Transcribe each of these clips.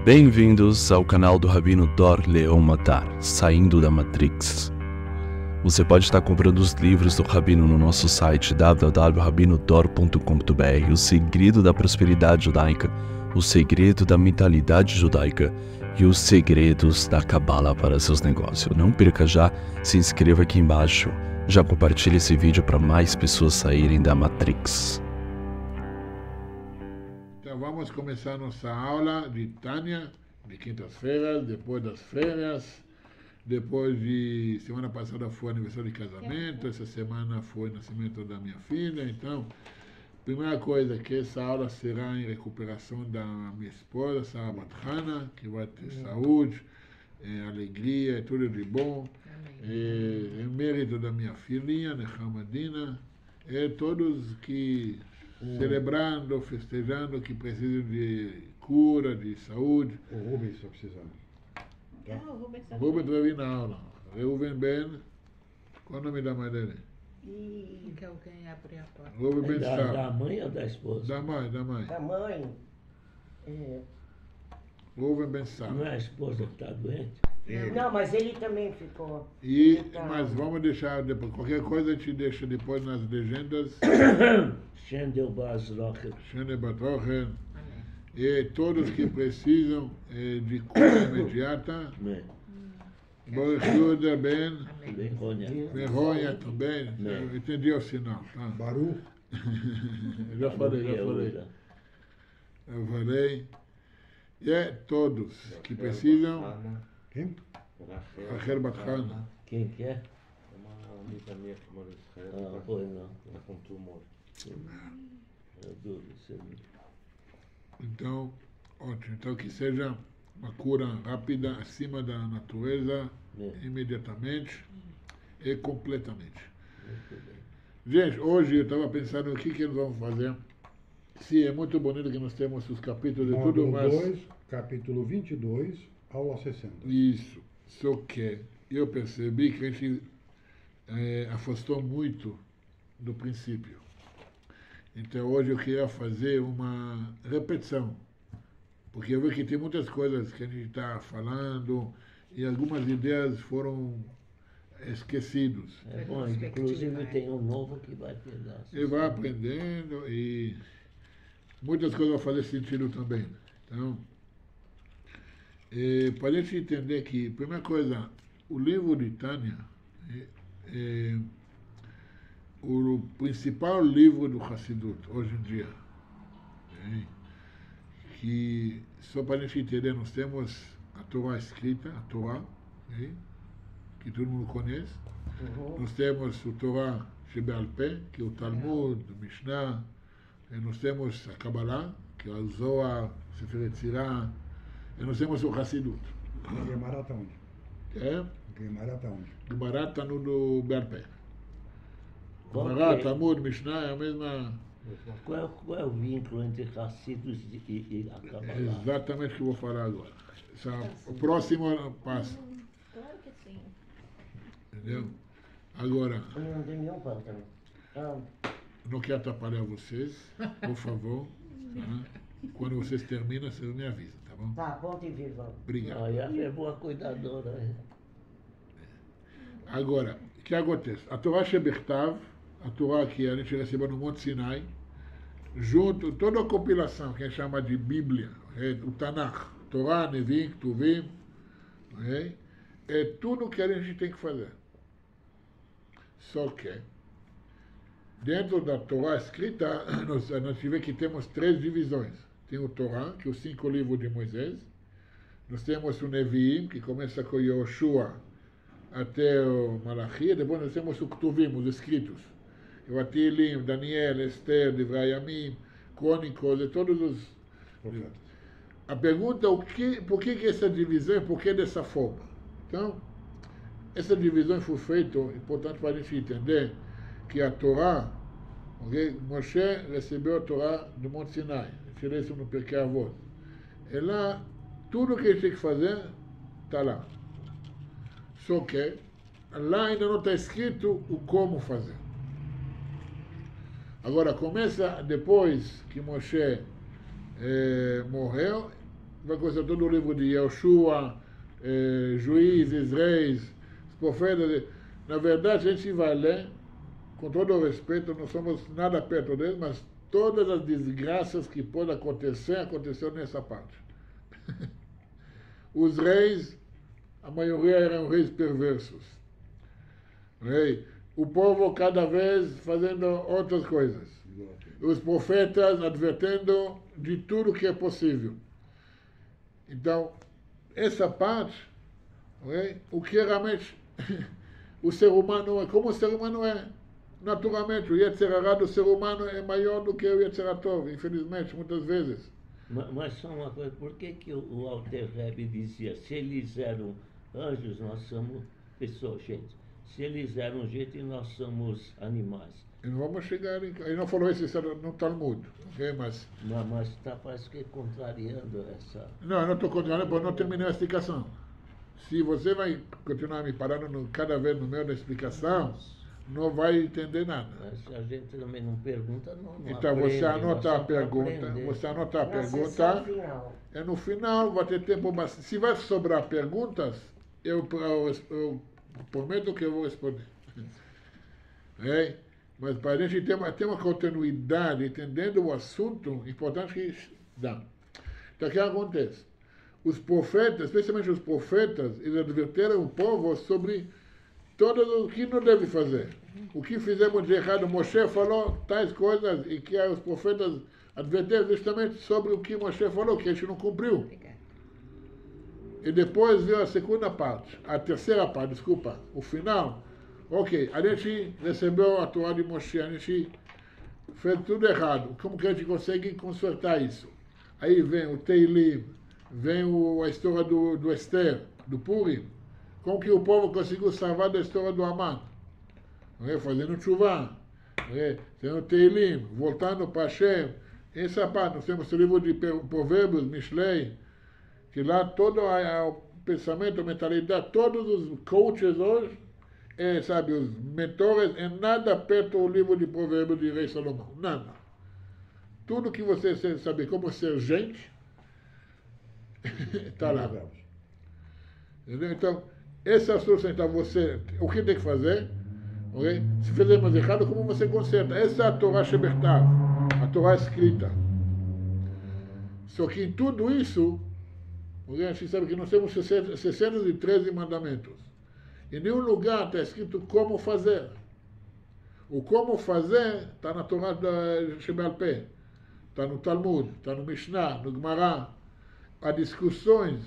Bem-vindos ao canal do Rabino Dor Leon Matar, Saindo da Matrix. Você pode estar comprando os livros do Rabino no nosso site www.rabinodor.com.br, O Segredo da Prosperidade Judaica, O Segredo da Mentalidade Judaica e Os Segredos da Cabala para seus negócios. Não perca já, se inscreva aqui embaixo, já compartilhe esse vídeo para mais pessoas saírem da Matrix. Então vamos começar nossa aula de Tânia, de quintas-feiras, depois das férias. Depois de... semana passada foi aniversário de casamento, essa semana foi nascimento da minha filha. Então, primeira coisa, que essa aula será em recuperação da minha esposa, Sarah Batrana, que vai ter saúde, alegria, tudo de bom. Em mérito da minha filhinha, Nehamadina, todos que celebrando, festejando, que precisam de cura, de saúde. O Rubens está precisando. O Rubens vai vir na aula. Reuven Ben, qual o nome da mãe dele? Que alguém abrir a porta. Reuven Ben Da Sá. mãe ou da esposa? Da mãe. Da mãe. Reuven Ben Sá. Não é a esposa que está doente? Não, mas ele também ficou. Mas vamos deixar depois. Qualquer coisa a gente deixa depois nas legendas. Shendel Bas Rocket. Shane Batrochen. E todos que precisam de cura imediata. Né? Borchuda Ben. Vergonha. Vergonha também. Né. Eu entendi o sinal. Tá? Baru, Já falei. Eu falei. E todos que precisam. quem? Rachel Batrana. Quem que é? Uma amiga minha que mora em Israel. Ah, foi não. Ela com tumor. Eu dúvida. Então, ótimo. Então, que seja uma cura rápida, acima da natureza, imediatamente e completamente. Gente, hoje eu estava pensando o que nós vamos fazer. Sim, é muito bonito que nós temos os capítulos e tudo, Módulo mas... 2, capítulo 22, aula 60. Isso. Só que eu percebi que a gente afastou muito do princípio. Então hoje eu queria fazer uma repetição, porque eu vi que tem muitas coisas que a gente está falando e algumas ideias foram esquecidas. É bom, inclusive tem um novo que vai pegar. E vai aprendendo e muitas coisas vão fazer sentido também. Então, para a gente entender que, primeira coisa, o livro de Tânia é o principal livro do Hassidut, hoje em dia. Que, só para a gente entender, nós temos a Torá escrita, a Torá, que todo mundo conhece. Nós temos o Torá Shebal Peh, que é o Talmud, o Mishnah. Nós temos a Kabbalah, que é o Zohar, Sefer Yetzirah. E nós temos o Hassidut. Gemara está onde? Gemara está onde? Gemara está no Bal Peh. Qual Gemara, que é? Talmud, Mishnah é a mesma... Qual é o vínculo entre Hassidus e a É Kabbalah? exatamente o que eu vou falar agora. O próximo passo. Claro que sim. Entendeu? Agora, Eu não tem nenhum pântano. não quero atrapalhar vocês, por favor. Tá? Quando vocês terminam, vocês me avisam, tá bom? Tá, ponto e vírgula. Obrigado. Ah, ela é boa cuidadora. Agora, o que acontece? A Torá Shebertav, a Torá que a gente recebeu no Monte Sinai, junto, toda a compilação que a gente chama de Bíblia, o Tanakh, Torá, Nevim, Ketuvim, é tudo que a gente tem que fazer. Só que, dentro da Torá escrita, nós tivemos que temos 3 divisões. Tem o Torá, que é os 5 livros de Moisés. Nós temos o Neviim, que começa com Yoshua até o Malachi. Depois nós temos o Ketuvim, os escritos. O Atilim, Daniel, Esther, Divrei Yamim, Crônicos, e todos os... A pergunta é por que essa divisão, por que dessa forma? Então, essa divisão foi feita, importante para a gente entender, que a Torá, Moshe recebeu a Torá do Monte Sinai, tirei isso no Pirkei Avot. E lá, tudo que a gente tem que fazer, está lá. Só que, lá ainda não está escrito o como fazer. Agora, começa depois que Moshe morreu, vai conhecer todo o livro de Yoshua, Juízes, Reis, profetas. Na verdade, a gente vai ler, com todo o respeito, não somos nada perto deles, mas todas as desgraças que podem acontecer, aconteceram nessa parte. Os reis, a maioria eram reis perversos. O povo cada vez fazendo outras coisas. Os profetas advertendo de tudo que é possível. Então, essa parte, o que realmente o ser humano é, como o ser humano é. Naturalmente, o Yetzer Hara do ser humano é maior do que o Yetzer Hatov, infelizmente, muitas vezes. Mas só uma coisa, por que o Alter Rebbe dizia, se eles eram anjos, nós somos pessoas, gente. Se eles eram gente, nós somos animais. E não vamos chegar em... Ele não falou isso no Talmud, ok? Mas está parece que contrariando essa... Não, eu não estou contrariando, porque eu não terminei a explicação. Se você vai continuar me parando cada vez no meio da explicação, não vai entender nada. Mas se a gente também não pergunta, não então aprende, você anota a pergunta, Final. é no final, vai ter tempo bastante. Se vai sobrar perguntas, eu prometo que eu vou responder. Mas para a gente ter uma continuidade, entendendo o assunto, importante que dá. Então, o que acontece? Os profetas, especialmente os profetas, eles advertiram o povo sobre tudo o que não deve fazer. O que fizemos de errado, Moshe falou tais coisas e que os profetas advertiram justamente sobre o que Moshe falou, que a gente não cumpriu. E depois veio a segunda parte, a terceira parte, desculpa, o final. Ok, a gente recebeu a Torá de Moshe, a gente fez tudo errado. Como que a gente consegue consertar isso? Aí vem o Teilim, vem a história do Esther, do Purim. Como que o povo conseguiu salvar da história do Amã? Fazendo chuva, fazendo Teilim, voltando para Hashem. Essa parte, nós temos o livro de Provérbios, Mishlei, que lá todo o pensamento, a mentalidade, todos os coaches hoje, sabe, os mentores, é nada perto do livro de Provérbios de Rei Salomão. Nada. Tudo que você sabe como ser gente, está lá. Entendeu? Então, essa é a solução. Então, o que tem que fazer? Okay? Se fizermos errado, como você conserta? Essa é a Torá Shebertav, a Torá escrita. Só que em tudo isso, a gente sabe que nós temos 613 mandamentos. Em nenhum lugar está escrito como fazer. O como fazer está na Torá da Shebal Peh, está no Talmud, está no Mishnah, no Gemara. Há discussões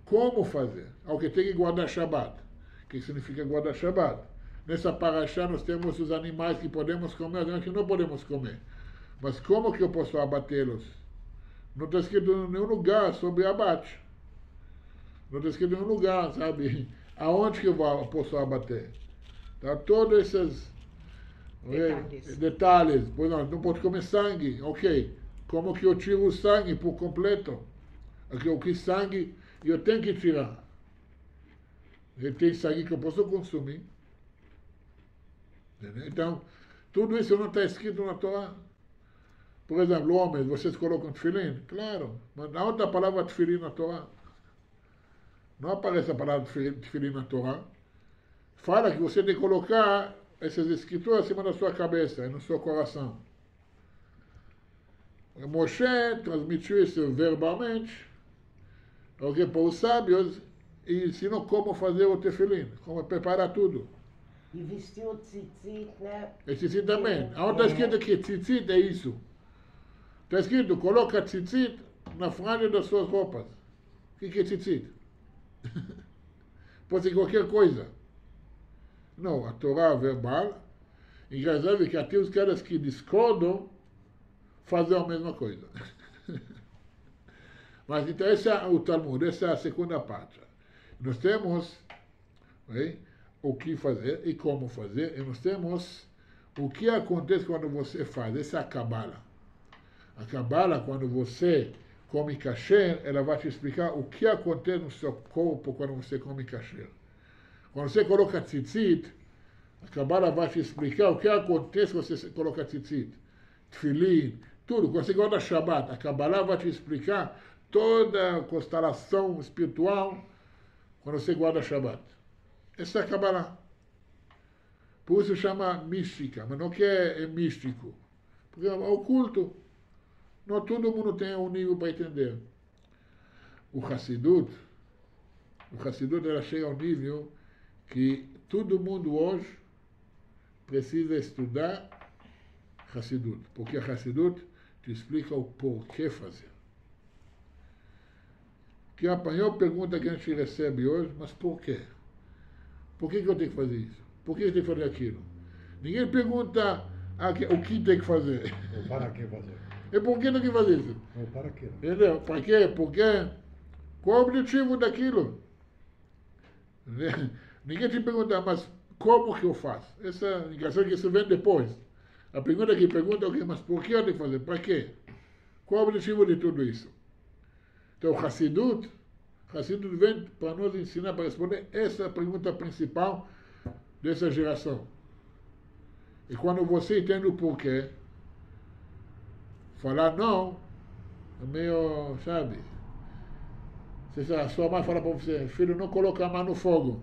como fazer. Ao que tem que guardar Shabbat. O que significa guardar Shabbat? Nessa paraxá nós temos os animais que podemos comer, os animais que não podemos comer. Mas como que eu posso abatê-los? Não está escrito em nenhum lugar sobre abate. Não está escrito em nenhum lugar, sabe? Aonde que eu posso abater? Tá? Todos esses detalhes. Por exemplo, não pode comer sangue. Ok. Como que eu tiro o sangue por completo? O que sangue eu tenho que tirar? Tem sangue que eu posso consumir. Entendeu? Então, tudo isso não está escrito na Torá. Por exemplo, homens, vocês colocam tefilim? Claro. Mas onde está a palavra tefilim na Torá? Não aparece a palavra tefilim na Torá. Fala que você tem que colocar essas escrituras acima da sua cabeça e no seu coração. Moshe transmitiu isso verbalmente, para os sábios, e ensinou como fazer o tefilim, como preparar tudo. E vestiu o tzitzit, né? E tzitzit também. Onde está escrito que tzitzit é isso? Está escrito, coloca tzitzit na franja das suas roupas. O que é tzitzit? Pode ser qualquer coisa. Não, a Torá verbal, engraçado que até os caras que discordam fazem a mesma coisa. Mas então esse é o Talmud, essa é a segunda parte. Nós temos o que fazer e como fazer, e nós temos o que acontece quando você faz. Essa é a Kabbalah. A Kabbalah, quando você come kasher, ela vai te explicar o que acontece no seu corpo quando você come kasher. Quando você coloca tzitzit, a Kabbalah vai te explicar o que acontece quando você coloca tzitzit. Tefilin, tudo. Quando você guarda Shabbat, a Kabbalah vai te explicar toda a constelação espiritual quando você guarda Shabbat. Essa é a Kabbalah. Por isso chama mística, mas não que é místico. Porque é oculto. Não todo mundo tem um nível para entender. O Hassidut ela chega ao nível que todo mundo hoje precisa estudar Hassidut. Porque a Hassidut te explica o porquê fazer. Que a maior pergunta que a gente recebe hoje, mas por quê? Por que eu tenho que fazer isso? Por que eu tenho que fazer aquilo? Ninguém pergunta o que tem que fazer. Ou para que fazer? E por que tem que fazer isso? Ou para que? Entendeu? Para quê? Por quê? Qual o objetivo daquilo? Ninguém te pergunta, mas como que eu faço? Essa é engraçado que isso vem depois. A pergunta que pergunta é o quê? Mas por que eu tenho que fazer? Para quê? Qual o objetivo de tudo isso? Então, o Hassidut vem para nos ensinar, para responder essa pergunta principal dessa geração. E quando você entende o porquê, falar não, é meio, sabe? A sua mãe fala para você, filho, não coloca a mão no fogo.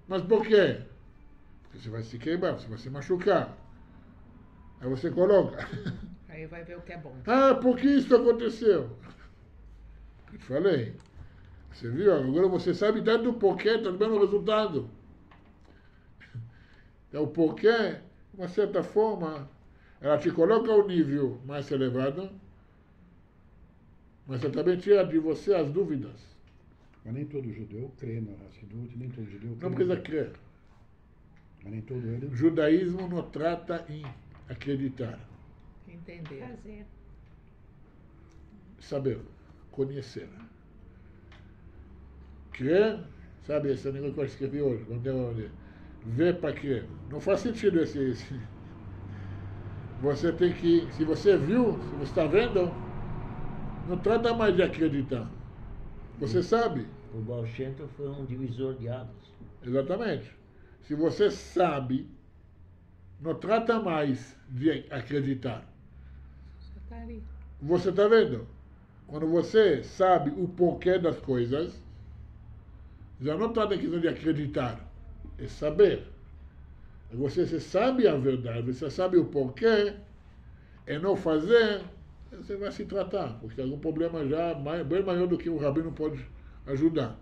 Mas por quê? Porque você vai se queimar, você vai se machucar. Aí você coloca. Aí vai ver o que é bom. Ah, por que isso aconteceu? Eu te falei. Você viu? Agora você sabe tanto do porquê, está vendo o resultado. Então, o porquê, de uma certa forma, ela te coloca ao nível mais elevado, mas ela também tira de você as dúvidas. Mas nem todo judeu crê no Hassidut, nem todo judeu crê. Não precisa crer. Mas nem todo ele. O judaísmo não trata em acreditar. Entender. Fazer. Saber, conhecer. Crer, sabe, esse negócio que eu escrevi hoje, quando eu ver para crer. Não faz sentido esse. Você tem que, se você viu, se você está vendo, não trata mais de acreditar. Você sabe. O Baal Shem Tov foi um divisor de águas. Exatamente. Se você sabe, não trata mais de acreditar. Você está ali. Você está vendo? Quando você sabe o porquê das coisas, já não trata questão de acreditar, é saber. Você sabe a verdade, você sabe o porquê, é não fazer, você vai se tratar, porque tem algum problema já bem maior do que o rabino pode ajudar.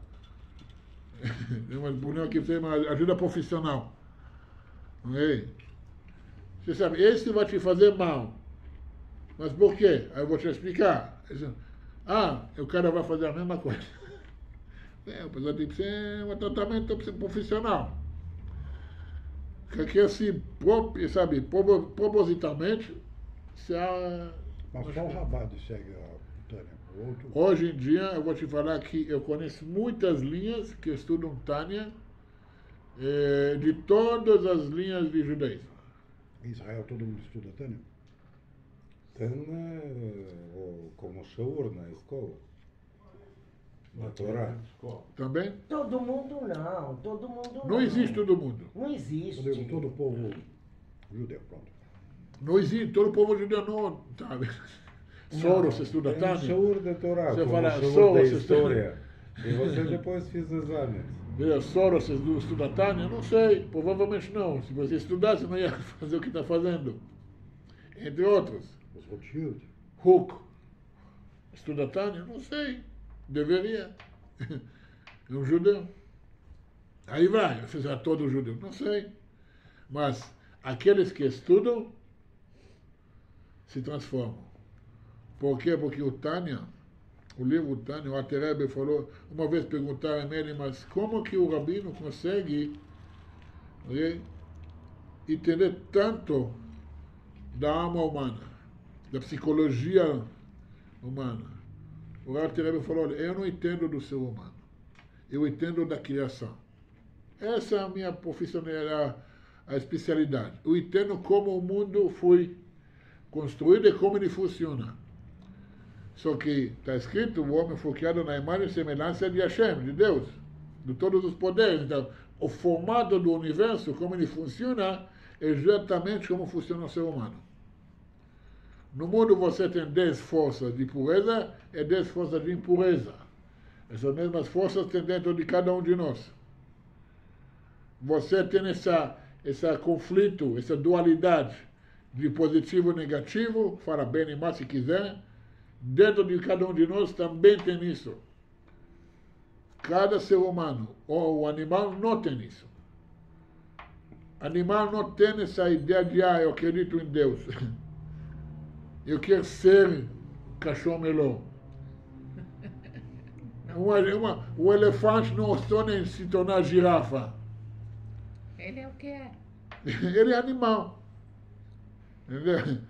Tem um problema que tem uma ajuda profissional. Não é? Você sabe, esse vai te fazer mal. Mas por quê? Aí eu vou te explicar. O cara vai fazer a mesma coisa. A pessoa tem que ser um tratamento profissional. Que assim, sabe, propositalmente, se há... Mas só o Rabado segue a Tânia. O outro... Hoje em dia, eu vou te falar que eu conheço muitas linhas que estudam Tânia, de todas as linhas de judaísmo. Em Israel todo mundo estuda Tânia? Tem como shiur na escola. Na Torá. Também? Todo mundo não, todo mundo não. Não existe todo mundo. Não existe. Todo o povo judeu, pronto. Não existe, todo o povo judeu não, sabe? Soros estuda Tem Tânia. shiur da Torá, Você como fala, shiur da Soros história. E você depois fez exames. Soros estuda Tânia? Não sei, provavelmente não. Se você estudasse, não ia fazer o que está fazendo. Entre outros. Os Rothschild. Huck estuda Tânia? Não sei. Deveria. É um judeu. Aí vai, fizer todo judeu. Não sei. Mas aqueles que estudam se transformam. Por quê? Porque o Tânia, o livro Tânia, o Alter Rebbe falou, uma vez perguntaram a ele, mas como que o rabino consegue entender tanto da alma humana, da psicologia humana? O Alter Rebbe falou, olha, eu não entendo do ser humano, eu entendo da criação. Essa é a minha profissão, a especialidade. Eu entendo como o mundo foi construído e como ele funciona. Só que está escrito, o homem foi criado na imagem e semelhança de Hashem, de Deus, de todos os poderes. Então, o formato do universo, como ele funciona, é exatamente como funciona o ser humano. No mundo você tem 10 forças de pureza e 10 forças de impureza. Essas mesmas forças tem dentro de cada um de nós. Você tem esse conflito, essa dualidade de positivo e negativo, fala bem e mal se quiser. Dentro de cada um de nós também tem isso. Cada ser humano ou o animal não tem isso. Animal não tem essa ideia de, eu acredito em Deus. Eu quero ser cachorro melão. O elefante não sonha em se tornar girafa. Ele é o que é. Ele é animal. Entendeu?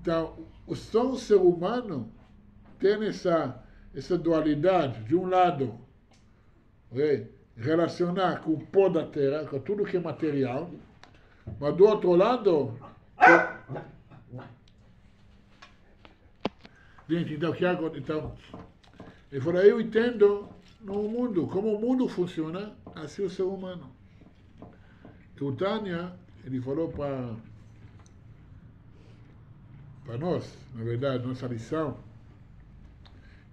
Então, o ser humano tem essa dualidade. De um lado, relacionar com o pó da terra, com tudo que é material. Mas do outro lado... Gente, então, ele falou, eu entendo no mundo, como o mundo funciona, assim o ser humano. E o Tânia, ele falou para nós, na verdade, nossa lição,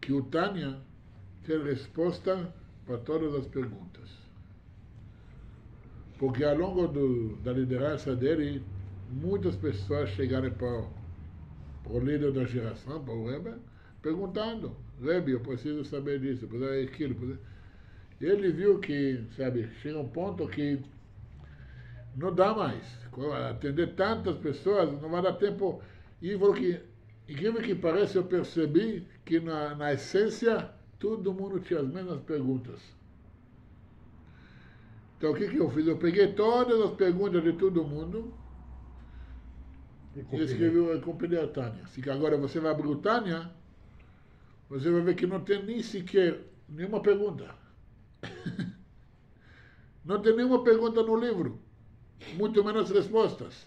que o Tânia tem resposta para todas as perguntas. Porque ao longo da liderança dele, muitas pessoas chegaram para o líder da geração, para o Rebbe, perguntando, Rebbe, eu preciso saber disso, preciso saber aquilo. E ele viu que, sabe, chega um ponto que não dá mais. Atender tantas pessoas, não vai dar tempo. E falou que, incrível que pareça, eu percebi que na essência, todo mundo tinha as mesmas perguntas. Então o que eu fiz? Eu peguei todas as perguntas de todo mundo e escrevi a compilei a Tânia. Assim que agora você vai abrir o Tânia, você vai ver que não tem nem sequer nenhuma pergunta. Não tem nenhuma pergunta no livro, muito menos respostas.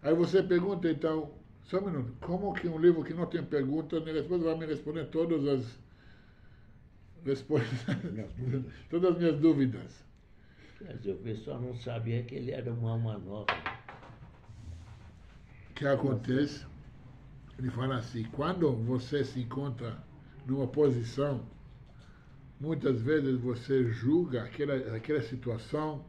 Aí você pergunta, então, só um minuto, como que um livro que não tem pergunta nem resposta vai me responder todas as respostas, todas as minhas dúvidas? Quer dizer, o pessoal não sabia que ele era uma alma nova. O que acontece? Ele fala assim, quando você se encontra numa posição, muitas vezes você julga aquela situação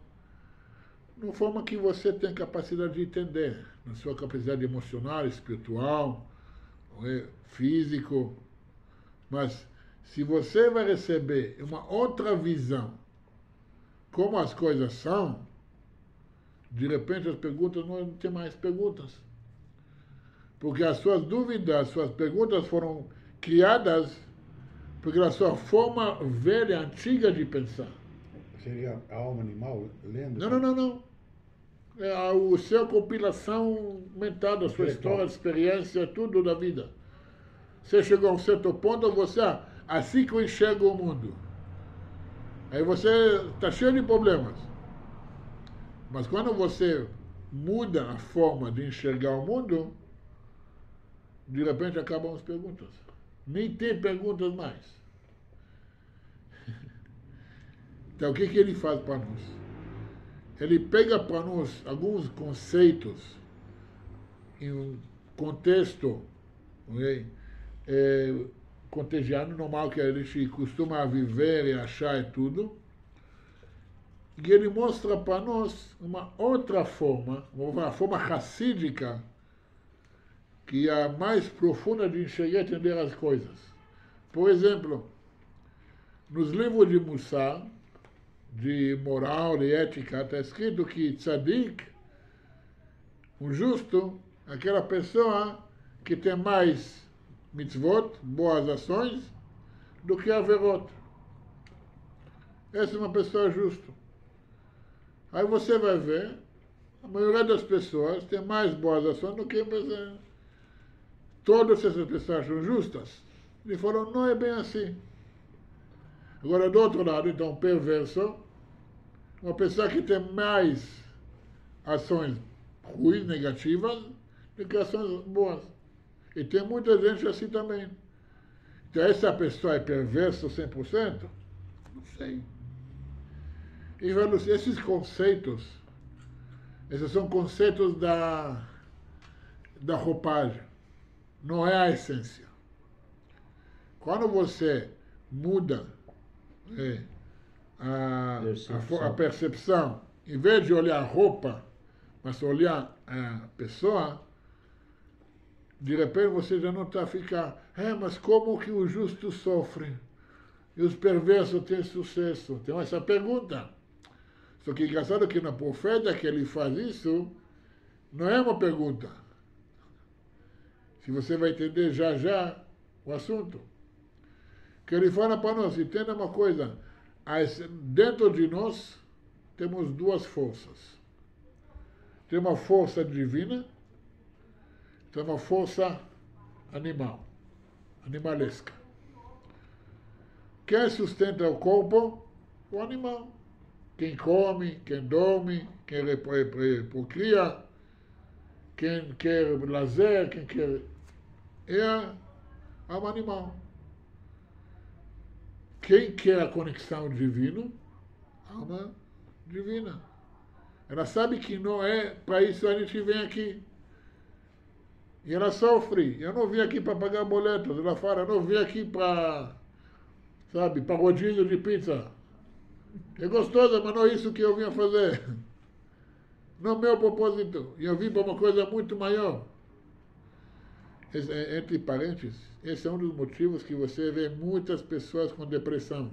de uma forma que você tem capacidade de entender, na sua capacidade emocional, espiritual, físico. Mas se você vai receber uma outra visão, como as coisas são, de repente as perguntas não tem mais perguntas. Porque as suas dúvidas, as suas perguntas foram criadas pela sua forma velha, antiga de pensar. Seria a alma animal lendo? Não. É a sua compilação mental da sua história, experiência, tudo da vida. Você chegou a um certo ponto, você, assim que eu enxergo o mundo. Aí você está cheio de problemas. Mas quando você muda a forma de enxergar o mundo, de repente acabam as perguntas. Nem tem perguntas mais. Então o que ele faz para nós? Ele pega para nós alguns conceitos em um contexto cotidiano, normal, que a gente costuma viver e achar e tudo, e ele mostra para nós uma outra forma, uma forma racídica, que é a mais profunda de enxergar e entender as coisas. Por exemplo, nos livros de Mussar, de moral, de ética, está escrito que tzadik, o justo, aquela pessoa que tem mais mitzvot, boas ações, do que averot. Essa é uma pessoa justa. Aí você vai ver, a maioria das pessoas tem mais boas ações do que pessoas. Todas essas pessoas são justas. Ele falou, não é bem assim. Agora, do outro lado, então, perverso, uma pessoa que tem mais ações ruins, negativas, do que ações boas. E tem muita gente assim também. Então, essa pessoa é perversa 100%? Não sei. E esses conceitos, esses são conceitos da roupagem, não é a essência. Quando você muda a percepção, em vez de olhar a roupa, mas olhar a pessoa, de repente você já não está a ficar, mas como que os justos sofrem e os perversos têm sucesso? Tem essa pergunta. Só que engraçado que na profeta que ele faz isso, não é uma pergunta. Se você vai entender já o assunto. Que ele fala para nós, entenda uma coisa, dentro de nós temos duas forças. Tem uma força divina, tem uma força animalesca. Quem sustenta o corpo? O animal. Quem come, quem dorme, quem procria, quem quer lazer, quem quer... É um animal. Quem quer a conexão divina? Alma divina. Ela sabe que não é para isso a gente vem aqui. E ela sofre. Eu não vim aqui para pagar boletos. Ela fala, eu não vim aqui para, para rodízio de pizza. É gostosa, mas não é isso que eu vim fazer. Não é meu propósito. E eu vim para uma coisa muito maior. Entre parênteses, esse é um dos motivos que você vê muitas pessoas com depressão.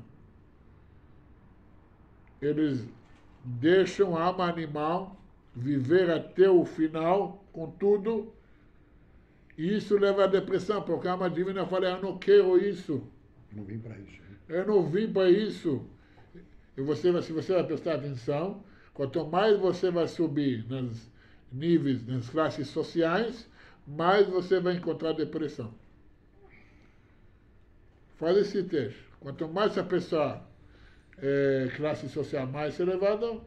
Eles deixam a alma animal viver até o final com tudo, e isso leva à depressão, porque a alma divina fala, eu não quero isso. Não vim para isso. Eu não vim para isso. E se você vai prestar atenção, quanto mais você vai subir nos níveis, nas classes sociais, mais você vai encontrar depressão. Faz esse teste. Quanto mais a pessoa classe social mais elevada,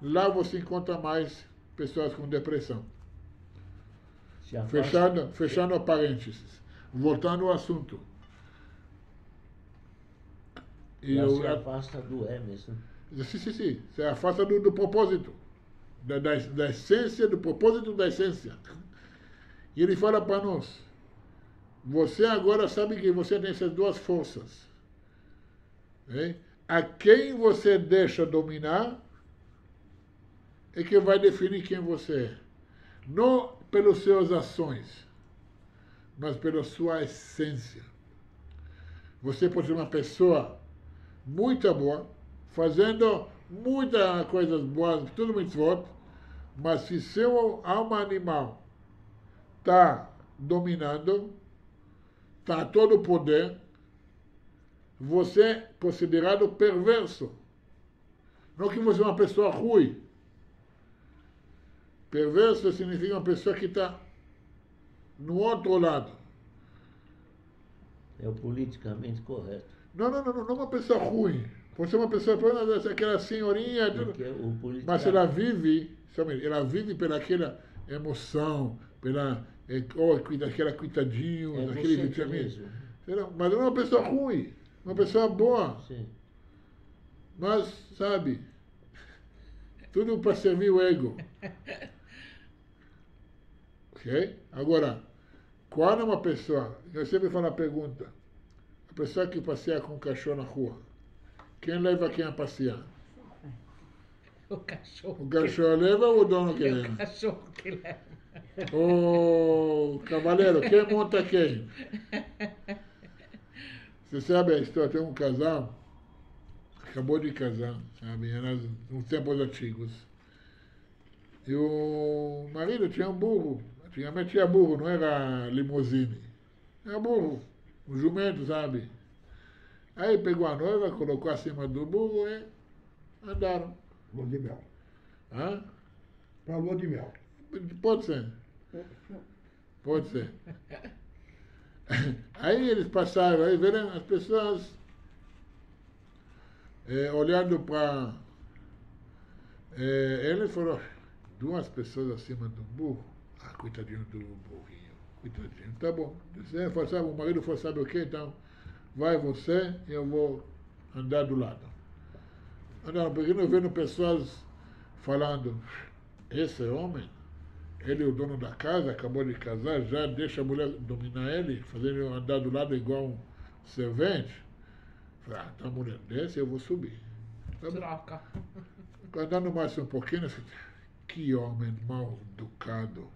lá você encontra mais pessoas com depressão. Fechando parênteses. Voltando ao assunto. Se afasta do Emerson. Sim. Se afasta do propósito. Da essência, do propósito da essência. E ele fala para nós, você agora sabe que você tem essas duas forças. A quem você deixa dominar é que vai definir quem você é. Não pelas suas ações, mas pela sua essência. Você pode ser uma pessoa muito boa, fazendo muitas coisas boas, tudo muito forte, mas se seu alma animal está dominando, está a todo o poder, você é considerado perverso. Não que você é uma pessoa ruim. Perverso significa uma pessoa que está no outro lado. É o politicamente correto. Não é uma pessoa ruim. Pode ser uma pessoa, aquela senhorinha, mas ela vive pelaquela emoção, aquela coitadinho, aquele vitamina. Mas não é uma pessoa ruim, uma pessoa boa. Sim. Mas, tudo para servir o ego. Ok? Agora, quando uma pessoa, eu sempre falo a pergunta, a pessoa que passeia com o cachorro na rua, quem leva quem a passear? O cachorro. O cachorro leva ou o dono que leva? O cachorro que leva. Ô, cavaleiro, quem monta quem? Você sabe a história, tem um casal, acabou de casar, era nos tempos antigos. E o marido tinha um burro, antigamente tinha burro, não era limusine. Era burro, um jumento, Aí pegou a noiva, colocou acima do burro e andaram. Lua de mel. Hã? Para lua de mel. Pode ser. Pode ser. Aí eles passaram, aí viram as pessoas olhando para... ele falou, duas pessoas acima do burro. Coitadinho do burrinho. Coitadinho. Tá bom. O marido falou, sabe o que então? Vai você e eu vou andar do lado. Andaram, porque não vendo pessoas falando, esse homem Ele, o dono da casa, acabou de casar, já deixa a mulher dominar ele, fazer ele andar do lado igual um servente. Falei, ah, tá, mulher, desce, eu vou subir. Tá bom. Troca. Andando mais um pouquinho, que homem mal educado.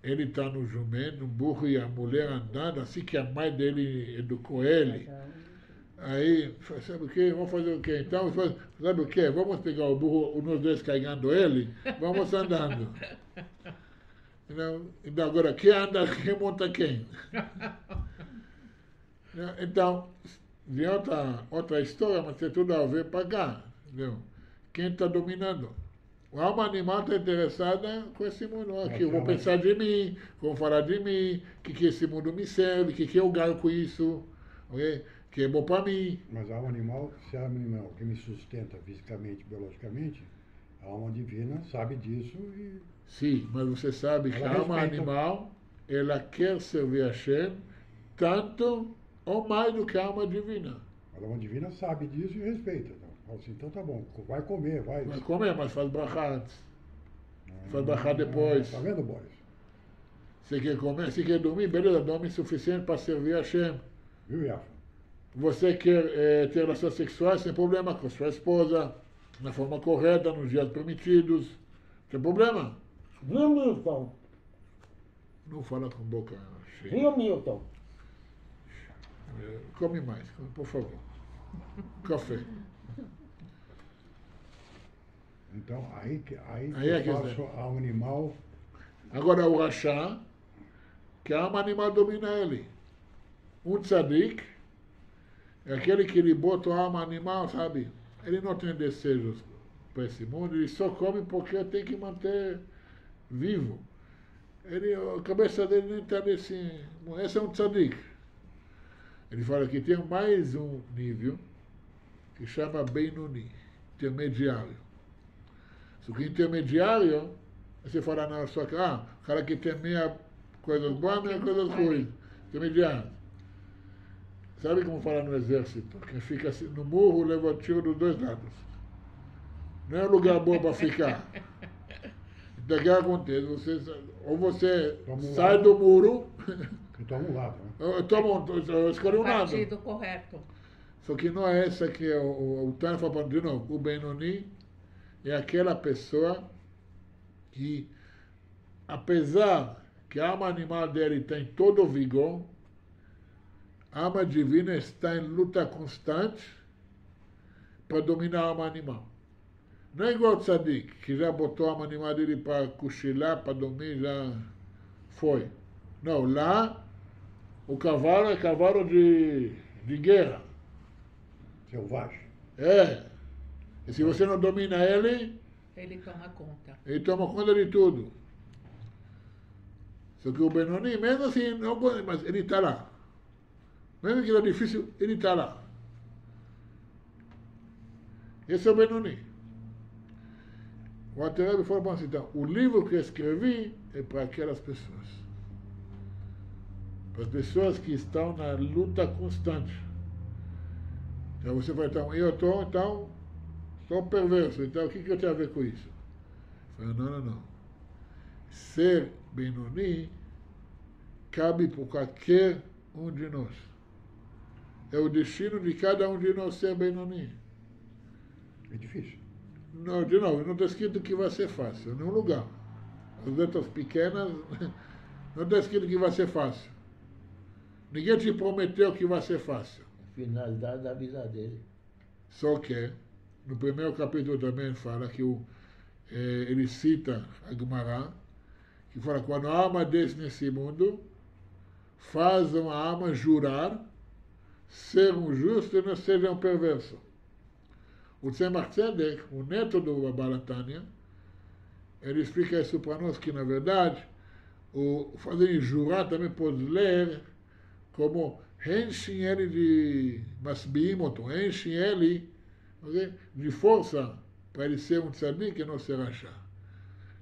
Ele está no jumento, no burro, e a mulher andando, assim que a mãe dele educou ele. Aí, sabe o quê? Vamos fazer o quê? Então, sabe o quê? Vamos pegar o burro, nós dois carregando ele, vamos andando. Então, agora, quem anda, quem monta quem? Então, de outra história, mas tem tudo a ver para cá. Entendeu? Quem está dominando? A alma animal está interessada com esse mundo. Que eu vou pensar de mim, vão falar de mim, que esse mundo me serve, que eu ganho com isso, okay? Que é bom para mim. Mas a alma animal, se a alma animal que me sustenta fisicamente, biologicamente, a alma divina sabe disso e... Sim, mas você sabe que a alma animal, ela quer servir a Hashem tanto ou mais do que a alma divina. A alma divina sabe disso e respeita. Assim, então tá bom, vai comer, vai. Vai comer, mas faz brachá antes. Faz brachá depois. Tá vendo, Boris? Você quer comer, você quer dormir, beleza, dorme o suficiente para servir a Hashem. Viu, Yafa? Você quer ter relações sexuais sem problema com a sua esposa, na forma correta, nos dias permitidos. Tem problema? Viu, Milton? Não fala com boca cheia. Viu, Milton? Come mais, por favor. Café. Então, aí é eu faço a alma animal. Agora o Rachá, que a alma animal domina ele. Um tzadik é aquele que ele bota a alma animal, sabe? Ele não tem desejos para esse mundo, ele só come porque tem que manter vivo. A cabeça dele nem está nesse... Esse é um tzadik. Ele fala que tem mais um nível que chama Benoni, intermediário. Só que intermediário, você fala na sua casa, o cara que tem meia coisas boas, meia coisas ruins. Intermediário. Sabe como fala no exército? Quem fica assim, no murro leva tiro dos dois lados. Não é um lugar bom para ficar. Então o que acontece? Você sai do muro. Eu tomo um lado, né? Eu escolhi um lado. Partido correto. Só que não é essa que é o Tânia fala de novo. O Benoni é aquela pessoa que, apesar que a alma animal dele tem todo o vigor, a alma divina está em luta constante para dominar a alma animal. Não é igual o tzadik, que já botou a alma animal dele para cochilar, para dormir, já foi. Não, lá o cavalo é cavalo de guerra. Selvagem. É. E se você não domina ele, Ele toma conta. ele toma conta de tudo. Só que o Benoni, mesmo assim, não, mas ele está lá. Mesmo que é difícil, ele está lá. Esse é o Benoni. O Alter Rebbe falou assim, então, o livro que eu escrevi é para aquelas pessoas. Para as pessoas que estão na luta constante. Então você vai, então, eu sou perverso, então o que eu tenho a ver com isso? Eu falei, não. Ser Benoni cabe por qualquer um de nós. É o destino de cada um de nós ser Benoni. É difícil. Não, de novo, não está escrito que vai ser fácil, em nenhum lugar. As letras pequenas, não está escrito que vai ser fácil. Ninguém te prometeu que vai ser fácil. Finalidade da vida dele. Só que, no primeiro capítulo também fala que ele cita a Gemara, que fala, quando a alma desce nesse mundo, faz uma alma jurar ser um justo e não seja um perverso. O Tzemach Tzedek, o neto do Balatânia, ele explica isso para nós, que na verdade, o fazer jurar também pode ler como enchem ele de masbiimoto, enchem ele, okay, de força para ele ser um tzadik e não ser rachá.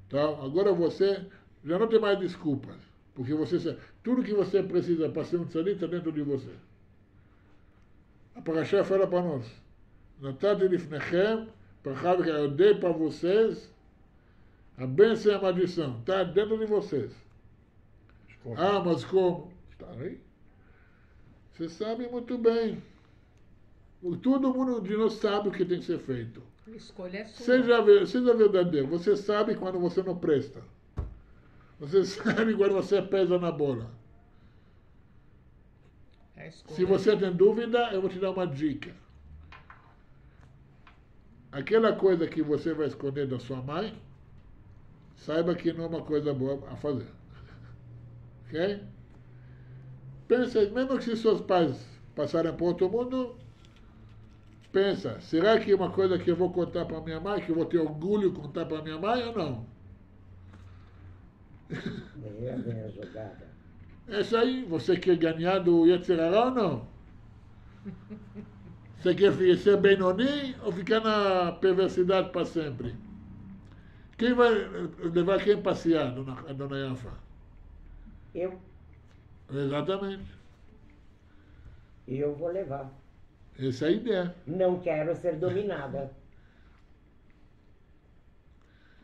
Então, agora você já não tem mais desculpas, porque tudo que você precisa para ser um tzadik está dentro de você. A Parashá fala para nós, Natati lifnechem, eu dei para vocês A bênção e a maldição está dentro de vocês. Escolhe. Ah, mas como? Está aí. Você sabe muito bem. Todo mundo de nós sabe o que tem que ser feito. A escolha é sua. Seja verdadeiro. Você sabe quando você não presta. Você sabe quando você pesa na bola. A escolha Se você tem dúvida, eu vou te dar uma dica. Aquela coisa que você vai esconder da sua mãe, saiba que não é uma coisa boa a fazer. Ok? Pensa, mesmo que se seus pais passarem por outro mundo, pensa, será que é uma coisa que eu vou contar para minha mãe, que eu vou ter orgulho de contar para minha mãe ou não? Bem a jogada. Essa aí, você quer ganhar do Yetzirará ou não? Você quer ser Benoni ou ficar na perversidade para sempre? Quem vai levar quem passear, dona Yafa? Eu Exatamente. vou levar. Essa é a ideia. Não quero ser dominada.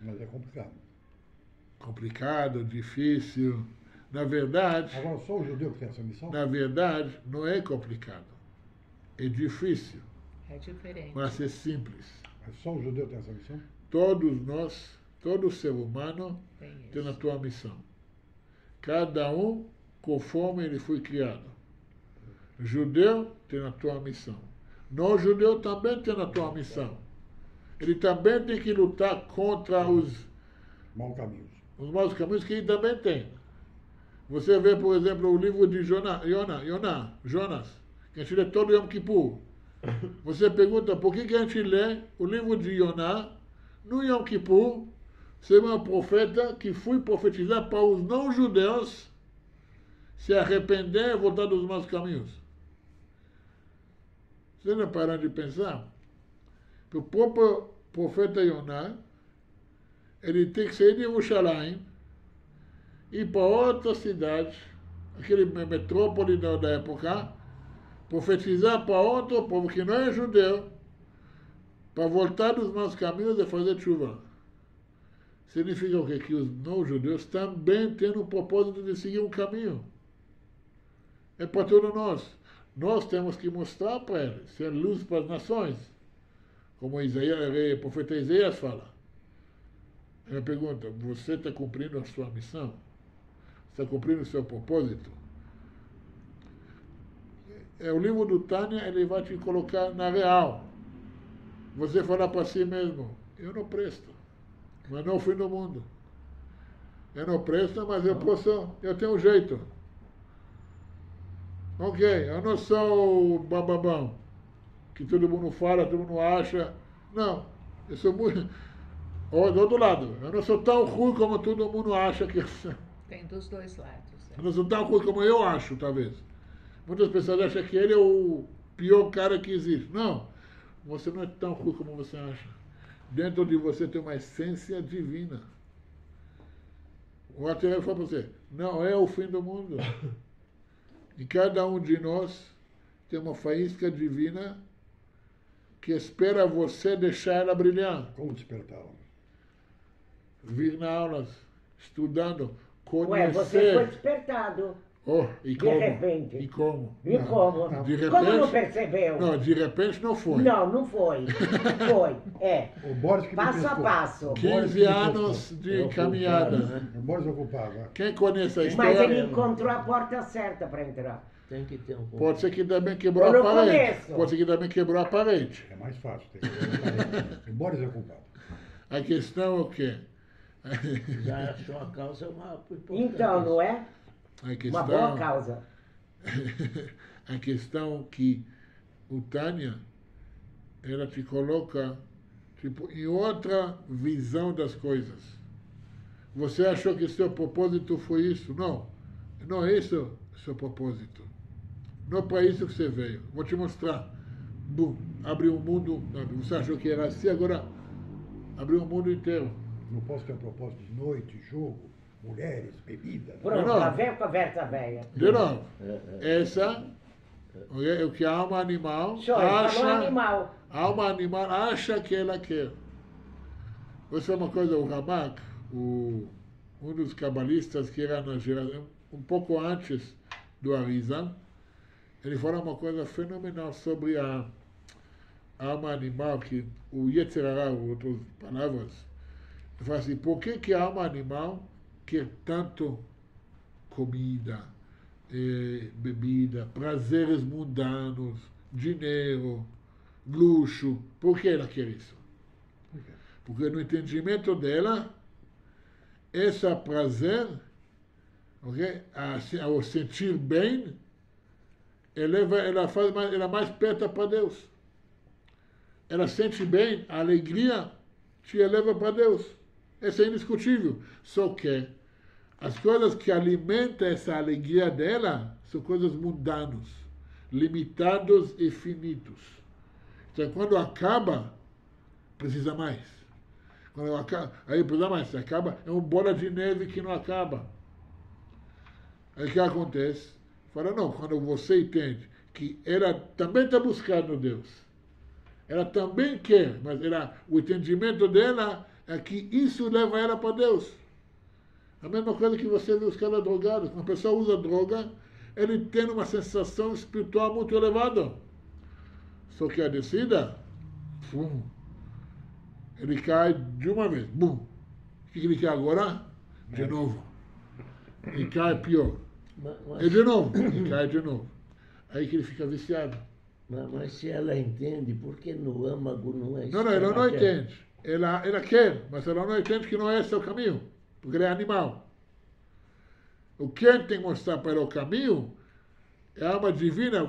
Mas é complicado. Complicado, difícil. Na verdade, Agora, só o judeu que tem essa missão? na verdade, não é complicado. É difícil, é diferente. mas é simples. É só o judeu que tem essa missão? Todos nós, todo ser humano Tem tem a isso. tua missão. Cada um conforme ele foi criado. Judeu tem a tua missão. Não judeu também tem a tua missão. Ele também tem que lutar contra os Maus caminhos. maus caminhos que ele também tem. Você vê, por exemplo, o livro de Jonas, que a gente lê todo Yom Kippur. Você pergunta por que a gente lê o livro de Jonas no Yom Kippur, sendo um profeta que foi profetizar para os não-judeus se arrepender e voltar dos maus caminhos. Vocês não param de pensar? Que o próprio profeta Jonas, ele tem que sair de Jerusalém, ir para outra cidade, aquele metrópole da época, profetizar para outro povo que não é judeu, para voltar dos maus caminhos e fazer chuva. Significa o quê? Que os não-judeus também têm o propósito de seguir um caminho. É para todos nós. Nós temos que mostrar para eles, ser luz para as nações, como o profeta Isaías fala. Ele pergunta, você está cumprindo a sua missão? Está cumprindo o seu propósito? O livro do Tânia, ele vai te colocar na real. Você falar para si mesmo, eu não presto, mas não fui no mundo. Eu não presto, mas eu tenho um jeito. Ok, eu não sou o bababão, que todo mundo fala, todo mundo acha. Não, eu sou muito... Ou do outro lado, eu não sou tão ruim como todo mundo acha que eu sou. Tem dos dois lados. Eu não sou tão ruim como eu acho, talvez. Muitas pessoas acham que ele é o pior cara que existe. Não, você não é tão ruim como você acha. Dentro de você tem uma essência divina. O Aterel fala para você, não é o fim do mundo. E cada um de nós tem uma faísca divina que espera você deixar ela brilhar. Como despertá-la? Vir na aulas, estudando, Ué, você conhecer. foi despertado. Oh, e De como? repente. E como? E como? De repente, Como não percebeu? Não, de repente não foi. Não foi. Foi, é. O Boris que me Passo a pescou. passo. 15 anos de caminhada. O Boris ocupava. Quem conhece a Mas história, ele encontrou a porta certa para entrar. Tem que ter um pode ser que também quebrou Eu a não parede. conheço. Pode ser que também quebrou a parede. É mais fácil. Tem que... O Boris é culpado. A questão é o quê? Já achou a causa uma Então, não é? A Uma questão, boa causa. a questão que o Tânia, ela te coloca tipo, em outra visão das coisas. Você achou que seu propósito foi isso? Não. Não é esse o seu propósito. Não é para isso que você veio. Vou te mostrar. Bum, abriu um mundo. Você achou que era assim, agora abriu o mundo inteiro. Não posso ter um propósito de noite, jogo, mulheres, bebida. Pronto, Não. lá vem a conversa velha. De novo, essa é o que a alma animal Chora, falou animal. a alma animal acha que ela quer. Vou dizer uma coisa, o um dos cabalistas que era na geração, um pouco antes do Arizal, ele falou uma coisa fenomenal sobre a alma animal, que o Yetzer Hara, outras palavras, ele fala assim, por que a alma animal quer tanto comida, bebida, prazeres mundanos, dinheiro, luxo? Por que ela quer isso? Porque no entendimento dela, esse prazer, okay, ao sentir bem, ela faz mais, ela mais perto para Deus. Ela sente bem, a alegria te eleva para Deus. Isso é indiscutível. Só que as coisas que alimentam essa alegria dela são coisas mundanas, limitados e finitos. Então, quando acaba, precisa mais. Quando acaba, aí precisa mais. Se acaba, é uma bola de neve que não acaba. Aí o que acontece? Fala, não, quando você entende que ela também está buscando Deus, ela também quer, mas o entendimento dela é que isso leva ela para Deus. A mesma coisa que você vê os caras drogados. Quando a pessoa usa droga, ele tem uma sensação espiritual muito elevada. Só que a descida, ele cai de uma vez. Bum. O que ele quer agora? De novo. E cai pior. E de novo. E cai de novo. Aí que ele fica viciado. Mas se ela entende, por que no âmago não é isso? Não, ela não entende. Ela quer, mas ela não entende que não é esse o caminho. Porque ele é animal. O que tem que mostrar para ele o caminho é a alma divina.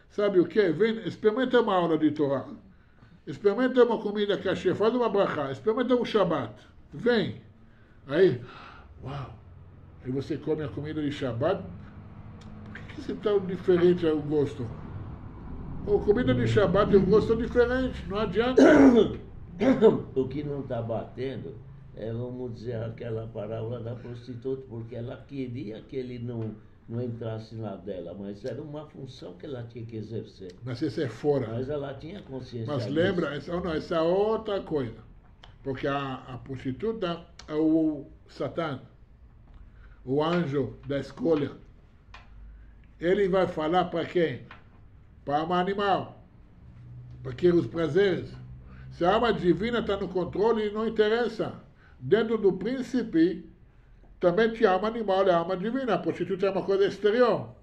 Sabe o que? Vem, experimenta uma aula de Torá. Experimenta uma comida cachê. Faz uma brachá. Experimenta um Shabbat. Vem. Aí, uau. Aí você come a comida de Shabbat. Por que você está diferente o gosto? A comida de Shabbat tem um gosto diferente. Não adianta. O que não está batendo é, vamos dizer, aquela parábola da prostituta, porque ela queria que ele não entrasse na dela, mas era uma função que ela tinha que exercer. Mas isso é fora. Mas ela tinha consciência Mas disso. lembra, essa é outra coisa. Porque a prostituta é o Satã, o anjo da escolha. Ele vai falar para quem? Para a alma animal. Para que os prazeres. Se a alma divina está no controle, não interessa. Dentro do príncipe, também tinha alma animal e alma divina. A prostituta é uma coisa exterior.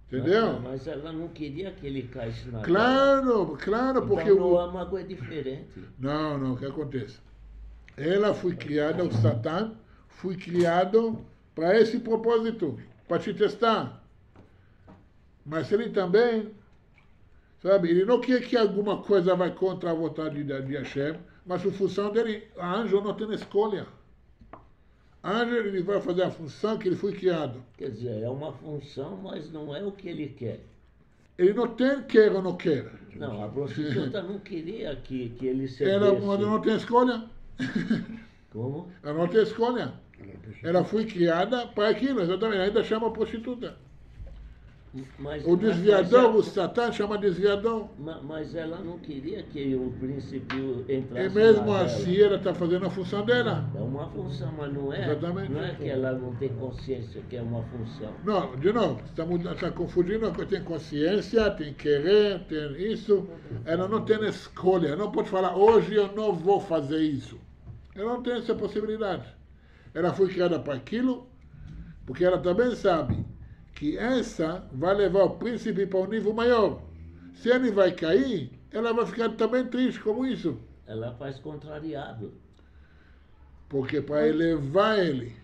Entendeu? Mas ela não queria que ele caísse na Claro, então, porque no âmago é diferente. Não, o que acontece? Ela foi criada, o Satã foi criado para esse propósito, para te testar. Mas ele também, sabe, ele não quer que alguma coisa vai contra a vontade de Hashem, mas a função dele, a anjo não tem escolha. Anjo, ele vai fazer a função que ele foi criado. Quer dizer, é uma função, mas não é o que ele quer. Ele não tem quer ou não quer. Não, a prostituta não queria que ele cedesse. Ela não tem escolha. Como? Ela não tem escolha. Ela foi criada para aquilo, exatamente. Ainda chama prostituta. O desviador, o Satã chama desviador. Mas ela não queria que o princípio entrasse. E mesmo na assim dela. ela está fazendo a função dela. É uma função, mas não é. Exatamente. Não é que ela não tem consciência que é uma função. Não, de novo, está confundindo. Tem consciência, tem querer, tem isso. Ela não tem escolha. Ela não pode falar, hoje eu não vou fazer isso. Ela não tem essa possibilidade. Ela foi criada para aquilo, porque ela também sabe que essa vai levar o príncipe para um nível maior. Se ele vai cair, ela vai ficar também triste como isso. Ela faz contrariado. Porque para elevar ele,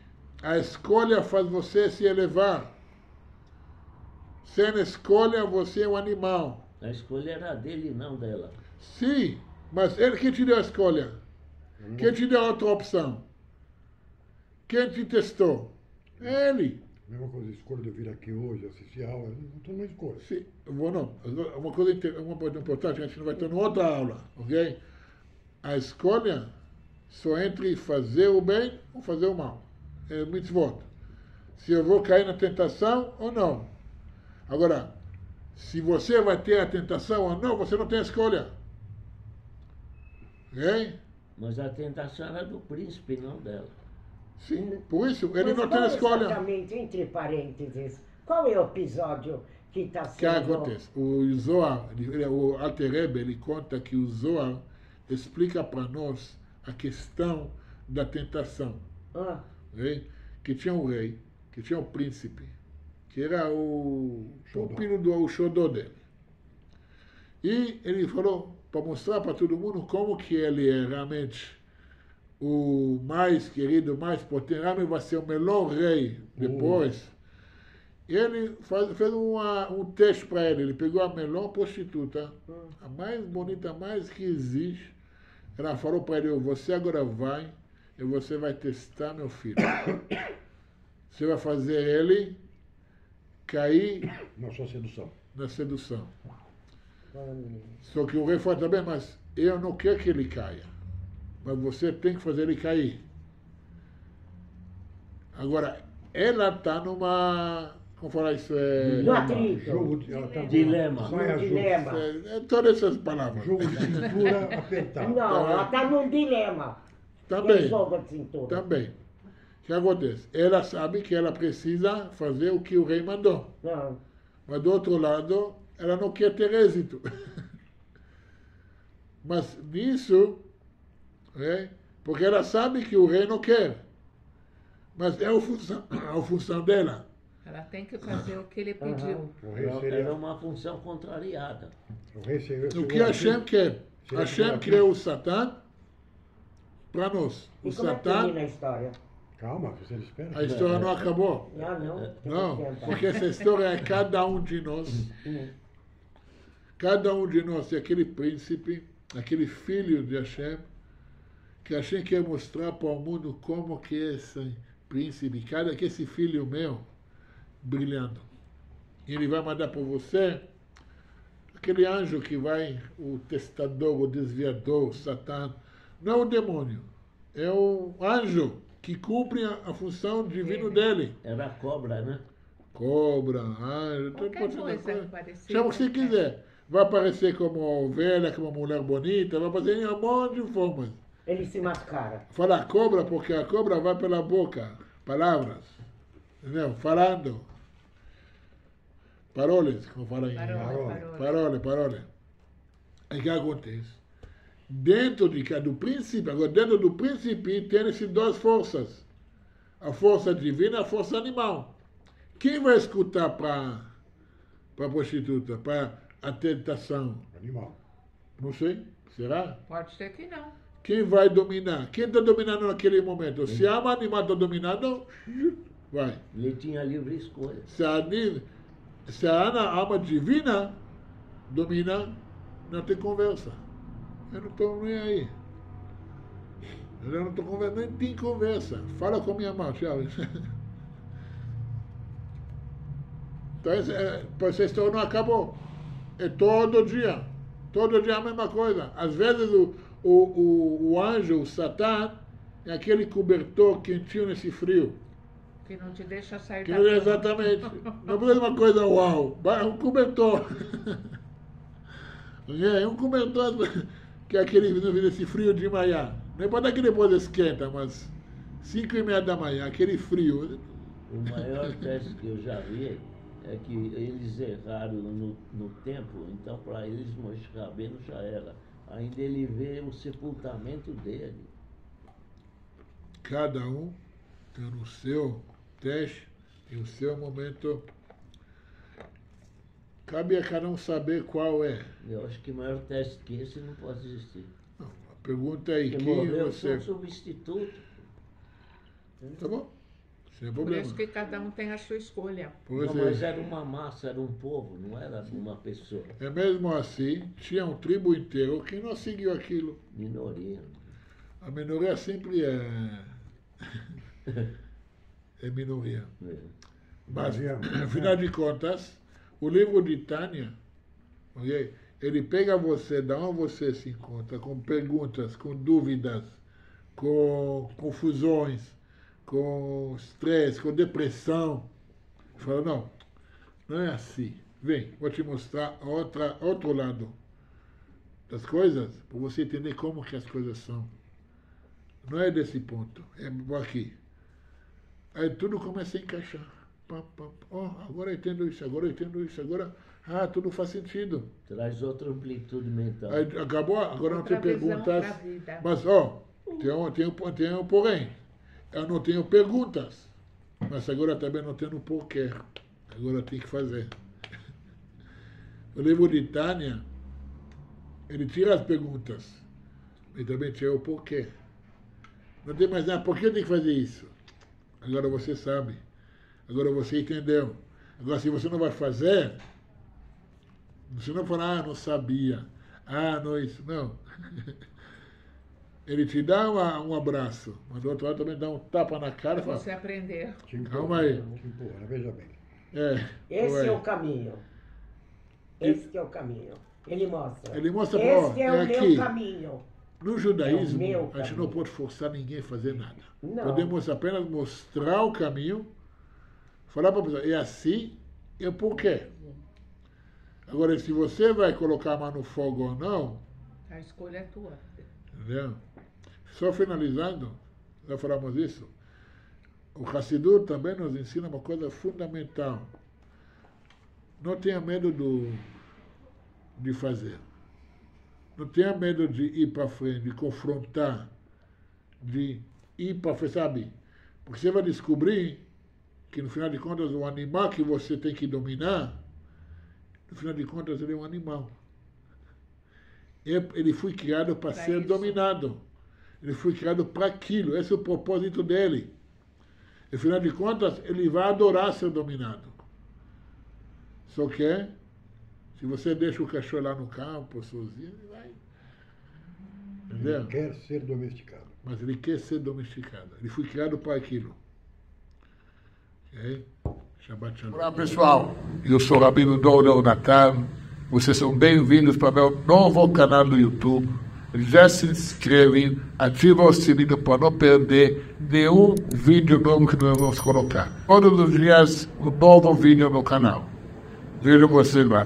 a escolha faz você se elevar. Sem escolha, você é um animal. A escolha era dele, não dela. Sim, mas ele que te deu a escolha. Quem te deu outra opção? Quem te testou? Ele. Mesma coisa, a escolha de eu vir aqui hoje, assistir a aula, não estou numa escolha. Sim, não. Uma coisa importante, a gente não vai ter em outra aula, ok? A escolha só entre fazer o bem ou fazer o mal. É mitzvot. Se eu vou cair na tentação ou não. Agora, se você vai ter a tentação ou não, você não tem escolha. Ok? Mas a tentação era do príncipe, não dela. Sim, por isso, ele Mas não tem qual escolha. exatamente, entre parênteses, qual é o episódio que está O que sendo... acontece? O Zohar, o Alter Rebbe, ele conta que o Zohar explica para nós a questão da tentação. Ah, Né? Que tinha um rei, que tinha um príncipe, que era o filho do xodó dele. E ele falou, para mostrar para todo mundo como que ele é realmente o mais querido, o mais potente, realmente vai ser o melhor rei depois. Ele fez um teste para ele. Ele pegou a melhor prostituta, a mais bonita, a mais que existe. Ela falou para ele, você agora vai e você vai testar meu filho. Você vai fazer ele cair Na sua sedução. na sedução. hum, Só que o rei falou também, mas eu não quero que ele caia. Mas você tem que fazer ele cair. Agora, ela está numa... Como falar isso? no atrito. Ela tá Dilema. saia Um justa. dilema. Todas essas palavras. Jogo de cintura apertado. Não, ela está num dilema. Também. É jogo de cintura. Também. O que acontece? Ela sabe que ela precisa fazer o que o rei mandou. Não. Mas do outro lado, ela não quer ter êxito. Mas nisso, porque ela sabe que o rei não quer. Mas é a função dela. Ela tem que fazer o que ele pediu. O rei Era seria... uma função contrariada. O rei seria... O que Hashem quer? seria Hashem criativo. criou o Satã para nós. O E como é que Satã, termina a história? Calma, você espera. a história não acabou. Ah, não? Tem Não, que tentar. porque essa história é cada um de nós. Cada um de nós é aquele príncipe, aquele filho de Hashem, que Hashem quer mostrar para o mundo como que é esse príncipe, que esse filho meu, brilhando. E ele vai mandar para você aquele anjo que vai, o testador, o desviador, o Satã. Não é o demônio, é o anjo que cumpre a função divina dele. Era a cobra, né? Cobra, anjo, Qualquer pode ser coisa coisa. parecida. Chama o que você quiser. Vai aparecer como ovelha, como mulher bonita, vai aparecer em um monte de formas. Ele se mascara. Fala cobra, porque a cobra vai pela boca, palavras, entendeu? Falando. Paroles, como fala em parole. Aí o que acontece? Dentro do príncipe, agora dentro do príncipe tem essas duas forças. A força divina e a força animal. Quem vai escutar para a prostituta, para a tentação? Animal. Não sei, será? Pode ser que não. Quem vai dominar? Quem está dominando naquele momento? Se a alma animal está dominando, vai. Ele tinha livre escolha. Se a alma divina domina, não tem conversa. Eu não estou nem aí. Eu não estou conversando, nem tem conversa. Fala com minha mão, tchau. Então, essa história não acabou. É todo dia. Todo dia a mesma coisa. Às vezes o anjo, o Satã, é aquele cobertor quentinho nesse frio. Que não te deixa sair Que da não é cama. exatamente. Não é uma coisa uau. É um cobertor. É um cobertor que é aquele nesse frio de manhã. Não é para que depois esquenta, mas 5:30 da manhã, aquele frio. O maior teste que eu já vi é que eles erraram no tempo, então para eles Moshe Rabbeinu já era. Ainda ele vê o sepultamento dele. Cada um tem o seu teste, tem o seu momento. Cabe a cada um saber qual é. Eu acho que maior teste que esse não pode existir. A pergunta é Porque quem morreu você. só substituto. Tá bom? Sem Por problema. isso que cada um tem a sua escolha. Pois Não, mas é. era uma massa, era um povo, não era uma pessoa. É mesmo assim, tinha um tribo inteiro que não seguiu aquilo. Minoria. A minoria sempre é. É minoria. É. Mas, afinal de contas, o livro de Tânia, ok? Ele pega você, da onde você se encontra, com perguntas, com dúvidas, com confusões, com estresse, com depressão. Fala, não é assim. Vem, vou te mostrar outro lado das coisas, para você entender como que as coisas são. Não é desse ponto, é aqui. Aí tudo começa a encaixar. Agora eu entendo isso, agora tudo faz sentido. Traz outra amplitude mental. Aí acabou, agora não Outra tem visão perguntas. pra vida. Mas, tem um porém. Eu não tenho perguntas. Mas agora também não tenho porquê. Agora tem que fazer. O livro de Tânia, ele tira as perguntas. Ele também tira o porquê. Não tem mais nada. Por que tem que fazer isso? Agora você sabe. Agora você entendeu. Agora, se você não vai fazer, você não fala, não sabia. Não isso. Não. Ele te dá um abraço, mas do outro lado também dá um tapa na cara e fala, Você aprender. calma aí. Te empurra, veja bem. Esse é o caminho. Esse que é o caminho. Ele mostra. Ele mostra, Esse é o aqui. meu caminho. No judaísmo, É o meu a gente caminho. não pode forçar ninguém a fazer nada. Não. Podemos apenas mostrar o caminho, falar para a pessoa, é assim, e o porquê. Agora, se você vai colocar a mão no fogo ou não, A escolha é tua. entendeu? Só finalizando, já falamos isso, o Hassidut também nos ensina uma coisa fundamental. Não tenha medo de fazer. Não tenha medo de ir para frente, de confrontar, de ir para frente, sabe? Porque você vai descobrir que, no final de contas, o animal que você tem que dominar, no final de contas, ele é um animal. Ele foi criado para ser isso. dominado. Ele foi criado para aquilo. Esse é o propósito dele. No final de contas, ele vai adorar ser dominado. Só que, se você deixa o cachorro lá no campo, sozinho, ele vai. Entendeu? Ele quer ser domesticado. Mas ele quer ser domesticado. Ele foi criado para aquilo. Ok? Shabbat Shalom. Olá, pessoal. Eu sou o Rabino Dor Natan. Vocês são bem-vindos para meu novo canal do YouTube. Já se inscreve, ativa o sininho para não perder nenhum vídeo novo que nós vamos colocar. Todos os dias, um novo vídeo no canal. Vejo vocês lá.